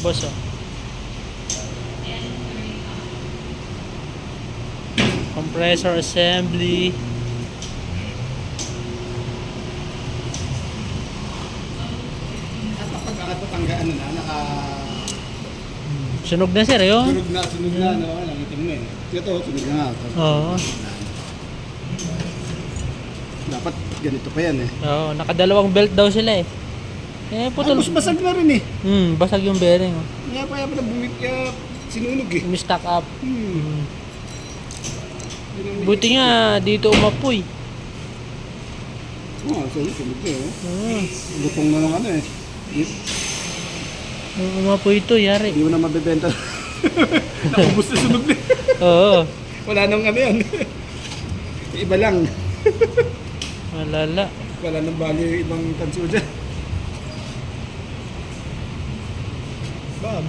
Boss, oh. Compressor assembly. At pagkakatangga ano na, Sunog na sir, yun. sunog na, no? Nangitim mo eh. Ito, sunog na nga. Oo. Dapat ganito pa yan eh. Oo, nakadalawang belt daw sila eh. Putol. Tapos basag na rin eh. Basag yung bearing. Oh. Kaya pa na kaya sinunog eh. Umi-stack up. Buti nga dito umapoy. Oo, sunog na eh. Lutong na lang ano eh. Nung umapoy ito, yari. Hindi mo na mabebenta. Naubos na sunog na. Oo. Wala nang ano yan. Iba lang. Malala. Wala nang value yung ibang tanso dyan.